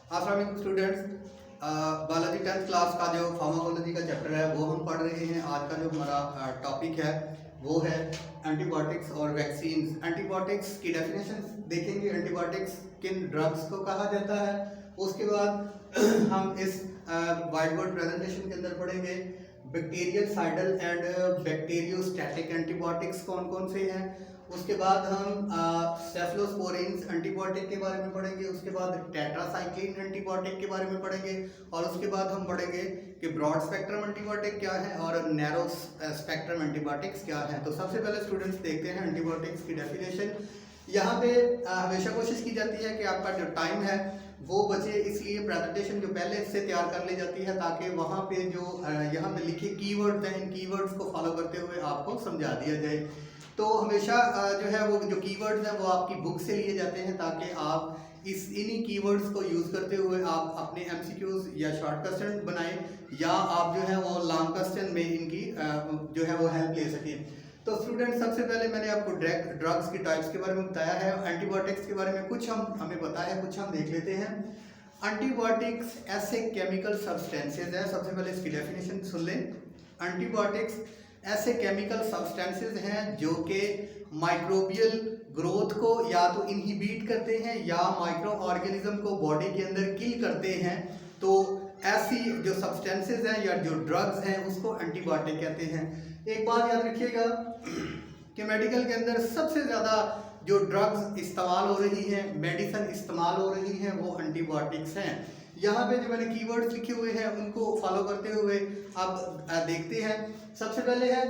अस्सलाम वालेकुम students. Biology 10th class का जो फार्माकोलॉजी का चैप्टर है वो हम पढ़ रहे हैं। आज का जो हमारा टॉपिक है वो है एंटीबायोटिक्स और वैक्सीन्स। एंटीबायोटिक्स की डेफिनेशन देखेंगे, एंटीबायोटिक्स किन ड्रग्स को कहा जाता है। उसके बाद हम इस वाइट बोर्ड प्रेजेंटेशन के अंदर पढ़ेंगे बैक्टीरियल साइडल एंड बैक्टीरियोस्टैटिक एंटीबायोटिक्स कौन कौन से हैं। उसके बाद हम सेफलोस्पोरिन्स एंटीबायोटिक के बारे में पढ़ेंगे। उसके बाद टेट्रासाइक्लिन एंटीबायोटिक के बारे में पढ़ेंगे और उसके बाद हम पढ़ेंगे कि ब्रॉड स्पेक्ट्रम एंटीबायोटिक क्या है और नैरो स्पेक्ट्रम एंटीबायोटिक्स क्या है। तो सबसे पहले स्टूडेंट्स देखते हैं एंटीबायोटिक्स की डेफिनेशन। यहाँ पे हमेशा कोशिश की जाती है कि आपका जो टाइम है वो बचे, इसलिए प्रेजेंटेशन जो पहले से तैयार कर ली जाती है ताकि वहाँ पे जो यहाँ पे लिखे कीवर्ड्स हैं इन कीवर्ड्स को फॉलो करते हुए आपको समझा दिया जाए। तो हमेशा जो है वो जो कीवर्ड्स हैं वो आपकी बुक से लिए जाते हैं ताकि आप इन्हीं कीवर्ड्स को यूज़ करते हुए आप अपने एमसीक्यूज या शॉर्ट क्वेश्चन बनाएं या आप जो है वो लॉन्ग क्वेश्चन में इनकी जो है वो हेल्प ले सकें। तो स्टूडेंट सबसे पहले मैंने आपको ड्रग्स की टाइप्स के बारे में बताया है। एंटीबायोटिक्स के बारे में कुछ हमें पता है, कुछ हम देख लेते हैं। एंटीबायोटिक्स ऐसे केमिकल सब्सटेंसेज है, सबसे पहले इसकी डेफिनेशन सुन लें। एंटीबायोटिक्स ऐसे केमिकल सब्सटेंसेज हैं जो कि माइक्रोबियल ग्रोथ को या तो इनहिबिट करते हैं या माइक्रो ऑर्गेनिज्म को बॉडी के अंदर किल करते हैं। तो ऐसी जो सब्सटेंसेज हैं या जो ड्रग्स हैं उसको एंटीबायोटिक कहते हैं। एक बात याद रखिएगा कि मेडिकल के अंदर सबसे ज़्यादा जो ड्रग्स इस्तेमाल हो रही हैं, मेडिसिन इस्तेमाल हो रही हैं, वो एंटीबायोटिक्स हैं। यहाँ पे जो मैंने कीवर्ड्स लिखे हुए हैं उनको फॉलो करते हुए अब देखते हैं। सबसे पहले है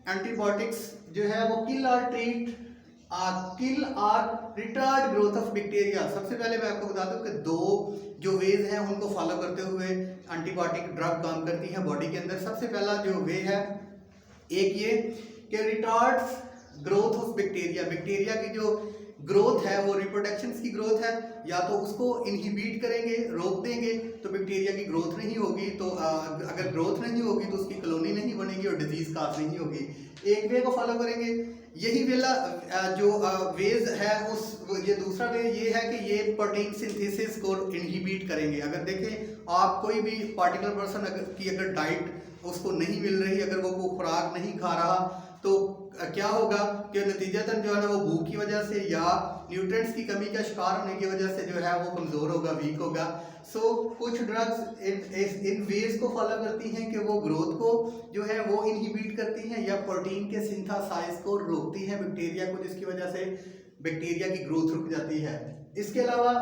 एंटीबायोटिक्स जो है वो किल और रिटार्ड ग्रोथ ऑफ बैक्टीरिया। सबसे पहले मैं आपको बता दूं कि दो जो वेज हैं उनको फॉलो करते हुए एंटीबायोटिक ड्रग काम करती है बॉडी के अंदर। सबसे पहला जो वे है एक ये कि retards growth of bacteria. Bacteria की जो ग्रोथ है वो रिप्रोडक्शन की ग्रोथ है, या तो उसको इनहिबिट करेंगे, रोक देंगे तो बैक्टीरिया की ग्रोथ नहीं होगी। तो अगर ग्रोथ नहीं होगी तो उसकी कॉलोनी नहीं बनेगी और डिजीज काज नहीं होगी। एक वे को फॉलो करेंगे। यही वेला जो वेज है उस ये दूसरा वे ये है कि ये प्रोटीन सिंथेसिस को इनहिबिट करेंगे। अगर देखें आप कोई भी पार्टिकुलर पर्सन अगर डाइट उसको नहीं मिल रही, अगर वो खुराक नहीं खा रहा तो क्या होगा कि नतीजतन जो है ना वो भूख की वजह से या न्यूट्रिएंट्स की कमी का शिकार होने की वजह से जो है वो कमज़ोर होगा, वीक होगा। सो कुछ ड्रग्स इन वेज को फॉलो करती हैं कि वो ग्रोथ को जो है वो इनहिबिट करती हैं या प्रोटीन के सिंथेसाइज को रोकती हैं बैक्टीरिया को, जिसकी वजह से बैक्टीरिया की ग्रोथ रुक जाती है। इसके अलावा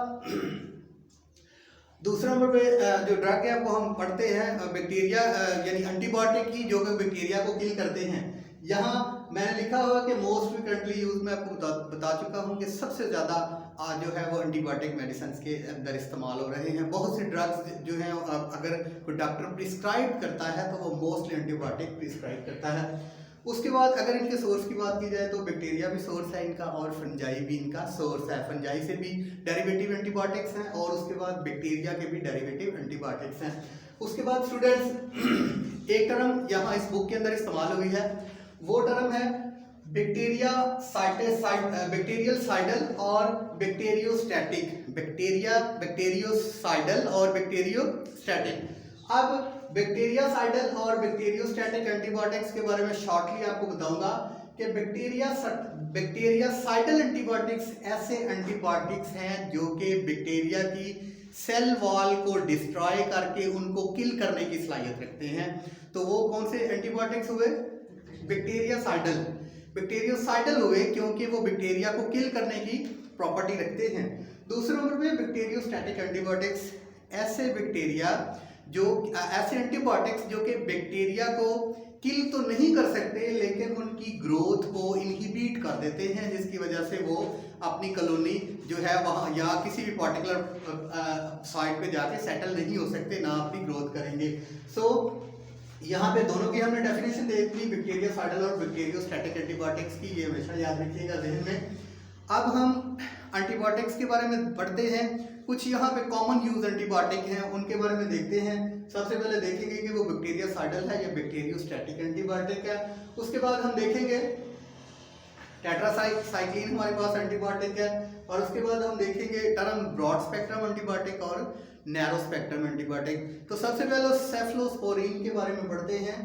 दूसरा नंबर पे जो ड्रग है वो हम पढ़ते हैं बैक्टीरिया यानी एंटीबायोटिक की जो कि बैक्टीरिया को किल करते हैं। यहाँ मैंने लिखा हुआ कि मोस्ट फ्रिक्वेंटली यूज में आपको बता चुका हूँ कि सबसे ज़्यादा जो है वो एंटीबायोटिक मेडिसिन के अंदर इस्तेमाल हो रहे हैं। बहुत सी ड्रग्स जो हैं अगर कोई डॉक्टर प्रिस्क्राइब करता है तो वो मोस्टली एंटीबायोटिक प्रिस्क्राइब करता है। उसके बाद अगर इनके सोर्स की बात की जाए तो बैक्टीरिया भी सोर्स है इनका और फंजाई भी इनका सोर्स है। फंजाई से भी डेरिवेटिव एंटीबायोटिक्स हैं और उसके बाद बैक्टीरिया के भी डेरिवेटिव एंटीबायोटिक्स हैं। उसके बाद स्टूडेंट्स एक टर्म यहाँ इस बुक के अंदर इस्तेमाल हुई है, वो टर्म है बैक्टीरियल साइडल और बैक्टीरियोस्टैटिक। बैक्टीरियोसाइडल और बैक्टीरियोस्टैटिक। अब बैक्टीरियासाइडल और बैक्टीरियोस्टैटिक एंटीबायोटिक्स के बारे में शॉर्टली आपको बताऊंगा कि बैक्टीरियासाइडल एंटीबायोटिक्स ऐसे एंटीबायोटिक्स हैं जो कि बैक्टीरिया की सेल वॉल को डिस्ट्रॉय करके उनको किल करने की सलाहियत रखते हैं। तो वो कौन से एंटीबायोटिक्स हुए? बैक्टीरियासाइडल हुए क्योंकि वो बैक्टीरिया को किल करने की प्रॉपर्टी रखते हैं। दूसरे नंबर पे बैक्टीरियोस्टैटिक एंटीबायोटिक्स ऐसे एंटीबायोटिक्स जो कि बैक्टीरिया को किल तो नहीं कर सकते लेकिन उनकी ग्रोथ को इनहिबिट कर देते हैं, जिसकी वजह से वो अपनी कॉलोनी जो है वहाँ या किसी भी पर्टिकुलर साइट पे जाके सेटल नहीं हो सकते, ना अपनी ग्रोथ करेंगे। सो यहाँ पे दोनों की हमने डेफिनेशन देख ली, बैक्टीरियासाइडल और बैक्टीरियोस्टैटिक एंटीबायोटिक्स की, ये हमेशा याद रखिएगा जहन में। अब हम एंटीबायोटिक्स के बारे में पढ़ते हैं। कुछ यहाँ पे कॉमन यूज एंटीबायोटिक हैं उनके बारे में देखते हैं। सबसे पहले देखेंगे कि वो बैक्टीरियासाइडल है या बैक्टीरियोस्टैटिक एंटीबायोटिक है। उसके बाद हम देखेंगे टेट्रासाइक्लिन हमारे पास एंटीबायोटिक है। और उसके बाद हम देखेंगे टर्म ब्रॉड स्पेक्ट्रम एंटीबायोटिक और नैरो स्पेक्ट्रम एंटीबायोटिक। तो सबसे पहले सेफलोस्पोरिन के बारे में पढ़ते हैं।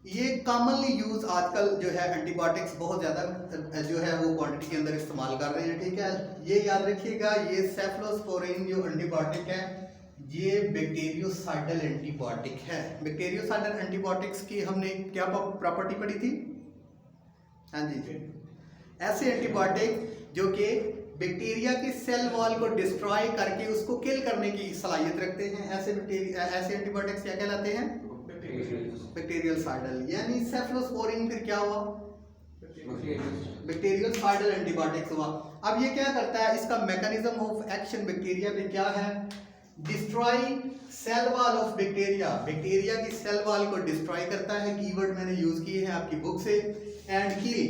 ये कॉमनली यूज आजकल जो है एंटीबायोटिक्स बहुत ज़्यादा जो है वो क्वांटिटी के अंदर इस्तेमाल कर रहे हैं, ठीक है। ये याद रखिएगा, ये सेफलोस्पोरिन जो एंटीबायोटिक है ये बैक्टीरियोसाइडल एंटीबायोटिक है। बैक्टीरियोसाइडल एंटीबायोटिक्स की हमने क्या प्रॉपर्टी पढ़ी थी? हाँ जी, ऐसे एंटीबायोटिक जो कि बैक्टीरिया की सेल वॉल को डिस्ट्रॉय करके उसको किल करने की सलाहियत रखते हैं, ऐसे एंटीबायोटिक्स क्या कहलाते हैं? बैक्टीरियोसाइडल। यानी सेफलोस्पोरिन फिर क्या हुआ? बैक्टीरियोसाइडल एंटीबायोटिक्स हुआ। अब ये क्या करता है, इसका मैकेनिज्म ऑफ एक्शन बैक्टीरिया पे क्या है? Destroy cell wall of bacteria, bacteria की सेल वॉल को डिस्ट्रॉय करता है। कीवर्ड मैंने यूज किए हैं आपकी बुक से। एंड किल,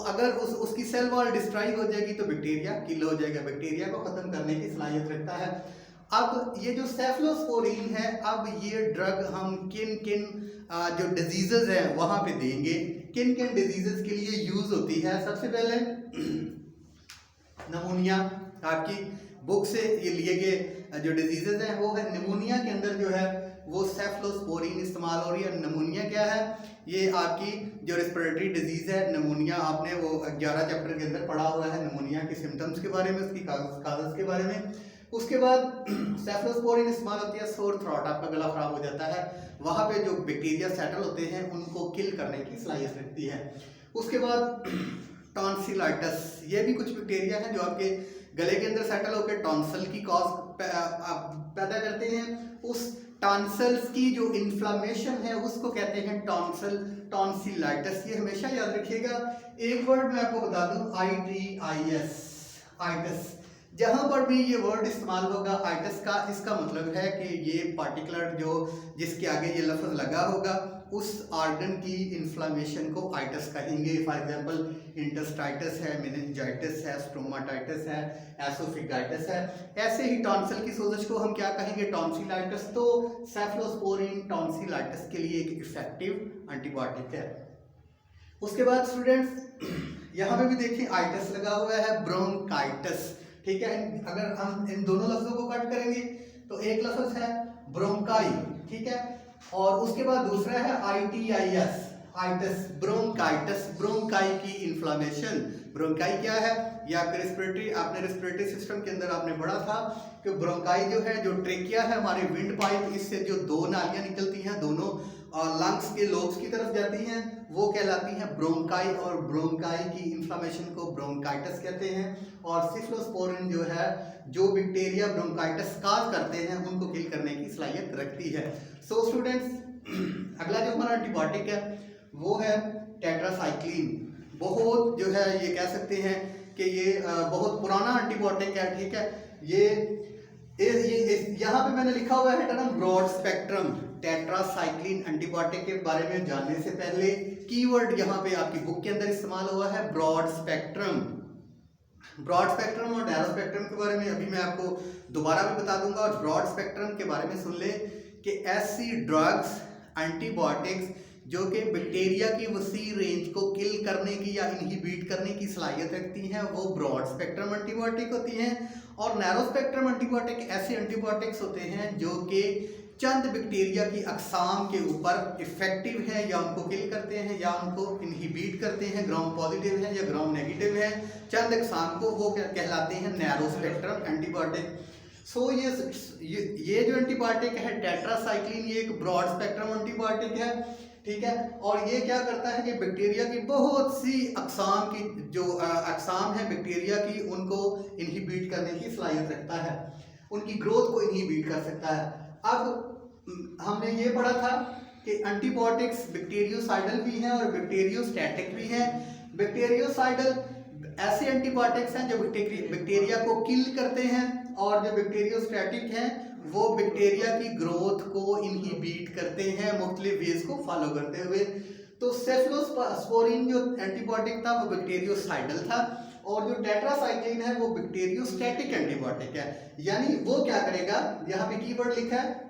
अगर उसकी सेल वॉल डिस्ट्रॉय हो जाएगी तो बैक्टीरिया किल हो जाएगा, बैक्टीरिया को खत्म करने की सलाहियत रखता है। अब ये जो सेफलोस्पोरिन है, अब ये ड्रग हम किन किन जो डिजीजेज हैं वहां पे देंगे, किन किन डिजीजेज के लिए यूज होती है। सबसे पहले निमोनिया, आपकी बुक से ये लिए गए जो डिजीजेज हैं वो है निमोनिया के अंदर जो है वो सेफलोस्पोरिन इस्तेमाल हो रही है। निमोनिया क्या है? ये आपकी जो रेस्पिरेटरी डिजीज है निमोनिया, आपने वो 11 चैप्टर के अंदर पढ़ा हुआ है निमोनिया के सिम्टम्स के बारे में, उसकी काजेस के बारे में। उसके बाद सेफलोस्पोरिन इस्तेमाल होती है सोर थ्रोट, आपका गला खराब हो जाता है, वहाँ पे जो बैक्टीरिया सेटल होते हैं उनको किल करने की सलाहियत रखती है। उसके बाद टॉन्सिलाइटिस, ये भी कुछ बैक्टीरिया हैं जो आपके गले के अंदर सेटल होकर टॉन्सल की कॉज पैदा करते हैं। उस टॉन्सल्स की जो इन्फ्लामेशन है उसको कहते हैं टॉन्सिलाइटिस। ये हमेशा याद रखिएगा। एक वर्ड मैं आपको बता दूं, ITIS, आइटिस। जहां पर भी ये वर्ड इस्तेमाल होगा आइटिस का, इसका मतलब है कि ये पार्टिकुलर जो जिसके आगे ये लफ्ज लगा होगा उस ऑर्गन की इन्फ्लामेशन को आइटिस कहेंगे। फॉर एग्जांपल इंटेस्टाइटिस है, मेनिंजाइटिस है, स्टोमाटाइटिस है, एसोफिगाइटिस है। ऐसे ही टॉन्सिल की सोजिश को हम क्या कहेंगे? टॉन्सिलाइटिस। तो सेफलोस्पोरिन टॉन्सिलाइटिस के लिए एक इफेक्टिव एंटीबायोटिक है। उसके बाद स्टूडेंट्स यहाँ पे भी देखिए आइटिस लगा हुआ है, ब्रोंकाइटिस, ठीक है। अगर हम इन दोनों लफ्जों को कट करेंगे तो एक लफ्ज है ब्रोंकाई, ठीक है, और उसके बाद दूसरा है ITIS, आइटिस, ब्रोंकाइटिस, ब्रोंकाई की इन्फ्लामेशन। ब्रोंकाई क्या है? या रेस्पिरेटरी, आपने रेस्पिरेटरी सिस्टम के अंदर आपने पढ़ा था कि ब्रोंकाई जो है, जो ट्रेकिया है हमारे विंड पाइप, इससे जो दो नालियां निकलती हैं दोनों लंग्स के लोब्स की तरफ जाती हैं, वो कहलाती हैं ब्रोंकाई, और ब्रोंकाई की इन्फ्लामेशन को ब्रोंकाइटिस कहते हैं। और सेफलोस्पोरिन जो है, जो बैक्टीरिया ब्रोंकाइटिस काज करते हैं उनको किल करने की सलाहियत रखती है। सो स्टूडेंट्स, अगला जो हमारा एंटीबायोटिक है वो है टेट्रासाइक्लिन। बहुत जो है ये कह सकते हैं कि ये बहुत पुराना एंटीबायोटिक है, ठीक है। ये यहाँ पे मैंने लिखा हुआ है term broad spectrum. Tetracycline antibiotic के बारे में जानने से पहले कीवर्ड यहाँ पे आपकी बुक के अंदर इस्तेमाल हुआ है ब्रॉड स्पेक्ट्रम। ब्रॉड स्पेक्ट्रम और नैरो स्पेक्ट्रम के बारे में अभी मैं आपको दोबारा भी बता दूंगा। और ब्रॉड स्पेक्ट्रम के बारे में सुन ले कि ऐसी ड्रग्स, एंटीबायोटिक्स जो कि बैक्टीरिया की वसी रेंज को किल करने की या इनहिबिट करने की सलाहियत रखती हैं, वो ब्रॉड स्पेक्ट्रम एंटीबायोटिक होती हैं। और नैरो स्पेक्ट्रम एंटीबायोटिक ऐसे एंटीबायोटिक्स होते हैं जो कि चंद बैक्टीरिया की अकसाम के ऊपर इफेक्टिव है, या उनको किल करते हैं या उनको इनहिबिट करते हैं, ग्राम पॉजिटिव है या ग्राम नेगेटिव है, चंद अकसाम को, वो कहलाते हैं नैरो स्पेक्ट्रम एंटीबायोटिक। सो ये जो एंटीबायोटिक है टेट्रासाइक्लिन, ये एक ब्रॉड स्पेक्ट्रम एंटीबायोटिक है, ठीक है। और ये क्या करता है कि बैक्टीरिया की बहुत सी अकसाम की जो अकसाम है बैक्टीरिया की, उनको इनहिबिट करने की सलाहियत रखता है, उनकी ग्रोथ को इनहिबिट कर सकता है। अब हमने ये पढ़ा था कि एंटीबायोटिक्स बैक्टीरियोसाइडल भी हैं और बैक्टीरियोस्टैटिक भी हैं। बैक्टीरियोसाइडल ऐसे एंटीबायोटिक्स हैं जो बैक्टीरिया को किल करते हैं, और जो बैक्टीरियोस्टैटिक हैं वो बैक्टीरिया की ग्रोथ को इनहिबिट करते हैं मुख्तलिफ वेज को फॉलो करते हुए। तो सेफलोस्पोरिन जो एंटीबायोटिक था वो बैक्टीरियोसाइडल था, और जो टेट्रासाइक्लिन है वो बैक्टीरियोस्टैटिक एंटीबायोटिक है। यानी वो क्या करेगा, यहाँ पे कीवर्ड लिखा है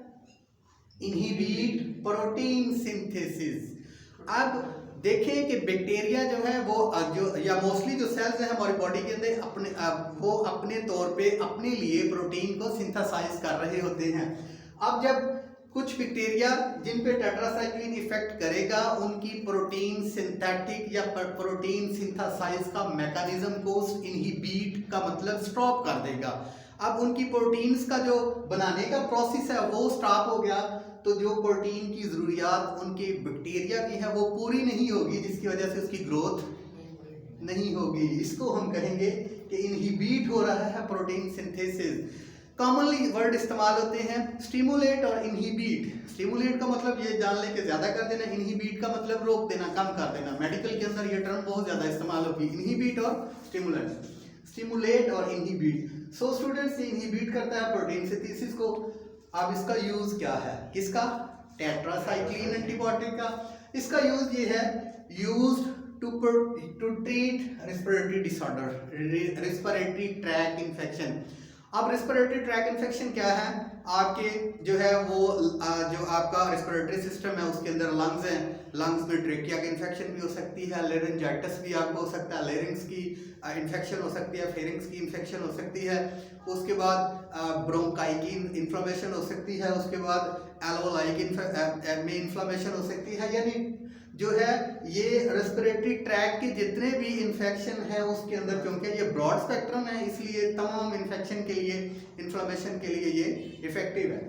इनहिबिट प्रोटीन सिंथेसिस। अब देखें कि बैक्टीरिया जो है वो जो या मोस्टली जो सेल्स हैं हमारी बॉडी के अंदर वो अपने तौर पे अपने लिए प्रोटीन को सिंथेसाइज कर रहे होते हैं। अब जब कुछ बैक्टीरिया जिन पे टेट्रासाइक्लिन इफेक्ट करेगा उनकी प्रोटीन सिंथेटिक या प्रोटीन सिंथेसाइज का मैकेनिज्म को इनहिबिट का मतलब स्टॉप कर देगा। अब उनकी प्रोटीन्स का जो बनाने का प्रोसेस है वो स्टॉप हो गया, तो जो प्रोटीन की ज़रूरियात उनके बैक्टीरिया की है वो पूरी नहीं होगी, जिसकी वजह से उसकी ग्रोथ नहीं होगी। इसको हम कहेंगे कि इनहिबिट हो रहा है प्रोटीन सिंथेसिस। कॉमनली वर्ड इस्तेमाल होते हैं स्टिमुलेट और इनहिबिट। स्टिमुलेट का मतलब ये जान लें कि ज़्यादा कर देना, इनहिबिट का मतलब रोक देना, कम कर देना। मेडिकल के अंदर ये टर्म बहुत ज़्यादा इस्तेमाल होगी, इनहिबिट और स्टिमुलेट, स्टिमुलेट और इनहिबिट। सो स्टूडेंट्स, ये इनहिबिट करता है प्रोटीन सिंथेसिस को। अब इसका यूज़ क्या है, किसका? टेट्रासाइक्लिन एंटीबायोटिक का। इसका यूज़ ये है, used to treat respiratory disorder, respiratory tract infection. अब रेस्पिरेटरी ट्रैक इन्फेक्शन क्या है? आपके जो है वो जो आपका रेस्पिरेटरी सिस्टम है उसके अंदर लंग्स हैं, लंग्स में ट्रेकिया की इन्फेक्शन भी हो सकती है, लेरिंजाइटिस भी आपको हो सकता है, लेरिंग्स की इन्फेक्शन हो सकती है, फेरिंग्स की इन्फेक्शन हो सकती है, उसके बाद ब्रोंकाई की इन्फ्लेमेशन हो सकती है, उसके बाद एल्वोलाई में इन्फ्लेमेशन हो सकती है। यानी जो है ये रेस्पिरेटरी ट्रैक के जितने भी इन्फेक्शन है उसके अंदर, क्योंकि ये ब्रॉड स्पेक्ट्रम है इसलिए तमाम इन्फेक्शन के लिए, इन्फ्लेमेशन के लिए ये इफेक्टिव है।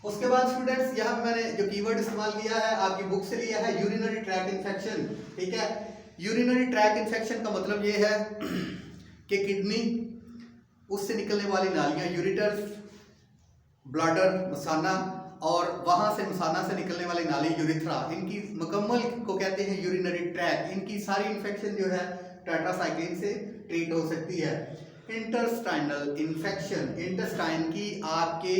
उसके बाद स्टूडेंट्स, यहाँ पे मैंने जो कीवर्ड इस्तेमाल किया है आपकी बुक से लिया है, यूरिनरी ट्रैक इन्फेक्शन। ठीक है, यूरिनरी ट्रैक इन्फेक्शन का मतलब ये है कि किडनी, उससे निकलने वाली नालियाँ, यूरिटर्स, ब्लैडर, मसाना, और वहाँ से मसाना से निकलने वाली नाली यूरिथ्रा, इनकी मुकम्मल को कहते हैं यूरिनरी ट्रैक। इनकी सारी इन्फेक्शन जो है टेट्रासाइक्लिन से ट्रीट हो सकती है। इंटेस्टाइनल इन्फेक्शन, इंटेस्टाइन की आपके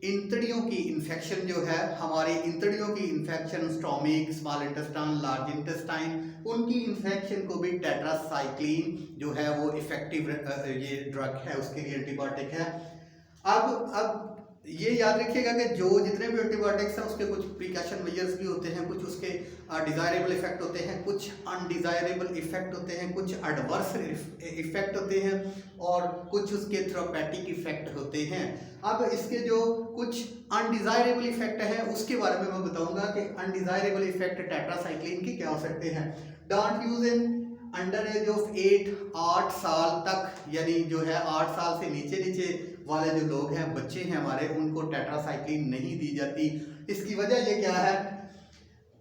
इंतड़ियों की इन्फेक्शन जो है, हमारी इंतड़ियों की infection, stomach, small intestine, large intestine, उनकी इन्फेक्शन को भी टेट्रासाइक्लिन जो है वो इफेक्टिव ये ड्रग है, उसके लिए एंटीबायोटिक है। अब ये याद रखिएगा कि जो जितने भी एंटीबायोटिक्स हैं उसके कुछ प्रिकॉशन मेजर्स भी होते हैं, कुछ उसके डिज़ायरेबल इफेक्ट होते हैं, कुछ अनडिज़ायरेबल इफेक्ट होते हैं, कुछ एडवर्स इफेक्ट होते हैं और कुछ उसके थेरेपेटिक इफेक्ट होते हैं। अब इसके जो कुछ अनडिज़ायरेबल इफेक्ट हैं उसके बारे में मैं बताऊंगा कि अनडिज़ायरेबल इफेक्ट टेट्रासाइक्लिन के क्या हो सकते हैं। Don't use in under as of 8 साल तक, यानी जो है 8 साल से नीचे वाले जो लोग हैं, बच्चे हैं हमारे, उनको टेट्रासाइक्लिन नहीं दी जाती। इसकी वजह ये क्या है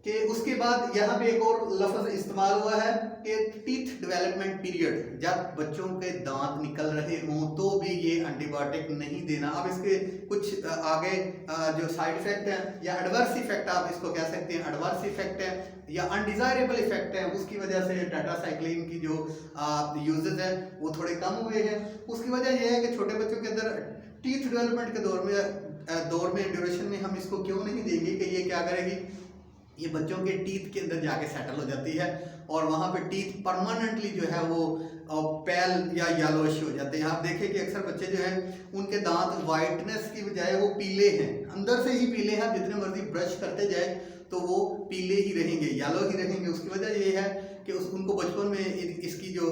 कि उसके बाद यहाँ पे एक और लफ्ज़ इस्तेमाल हुआ है कि टीथ डेवलपमेंट पीरियड, जब बच्चों के दांत निकल रहे हों तो भी ये एंटीबायोटिक नहीं देना। अब इसके कुछ आगे जो साइड इफेक्ट है या एडवर्स इफेक्ट, आप इसको कह सकते हैं एडवर्स इफेक्ट है या अनडिज़ायरेबल इफेक्ट है, उसकी वजह से टेट्रासाइक्लिन की जो यूजेज है वो थोड़े कम हुए हैं। उसकी वजह यह है कि छोटे बच्चों के अंदर टीथ डेवलपमेंट के दौर में ड्यूरेशन में हम इसको क्यों नहीं देंगे कि ये क्या करेगी, ये बच्चों के टीथ के अंदर जाके सेटल हो जाती है और वहाँ पे टीथ परमानेंटली जो है वो पेल या येलोइश हो जाते हैं। आप देखें कि अक्सर बच्चे जो हैं उनके दांत वाइटनेस की बजाय वो पीले हैं, अंदर से ही पीले हैं, जितने मर्जी ब्रश करते जाए तो वो पीले ही रहेंगे, येलो ही रहेंगे। उसकी वजह ये है कि उनको बचपन में इसकी जो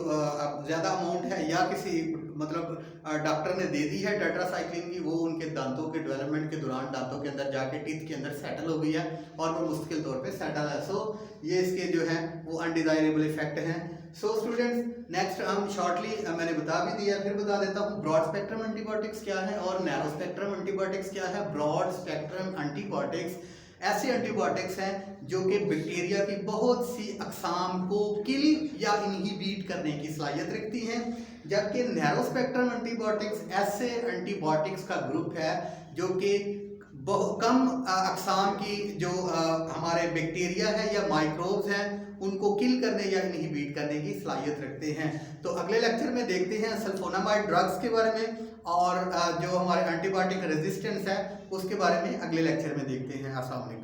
ज़्यादा अमाउंट है या किसी मतलब डॉक्टर ने दे दी है टेट्रासाइक्लिन की, वो उनके दांतों के डेवलपमेंट के दौरान दांतों के अंदर जाके टीथ के अंदर सेटल हो गई है और वो मुश्किल तौर पे सेटल है। सो ये इसके जो है वो अनडिज़ायरेबल इफेक्ट हैं। सो स्टूडेंट्स, नेक्स्ट हम शॉर्टली मैंने बता भी दिया, फिर बता देता हूँ ब्रॉड स्पेक्ट्रम एंटीबायोटिक्स क्या है और नैरो स्पेक्ट्रम एंटीबायोटिक्स क्या है। ब्रॉड स्पेक्ट्रम एंटीबायोटिक्स ऐसे एंटीबायोटिक्स हैं जो कि बैक्टीरिया की बहुत सी अकसाम को किल या इनहिबिट करने की सलाहियत रखती हैं, जबकि नैरो स्पेक्ट्रम एंटीबायोटिक्स ऐसे एंटीबायोटिक्स का ग्रुप है जो कि बहुत कम अकसाम की जो हमारे बैक्टीरिया है या माइक्रोब्स हैं उनको किल करने या इनहिबिट करने की सलाहियत रखते हैं। तो अगले लेक्चर में देखते हैं सल्फोनामाइड ड्रग्स के बारे में और जो हमारे एंटीबायोटिक रेजिस्टेंस है उसके बारे में अगले लेक्चर में देखते हैं। अस्सलाम वालेकुम।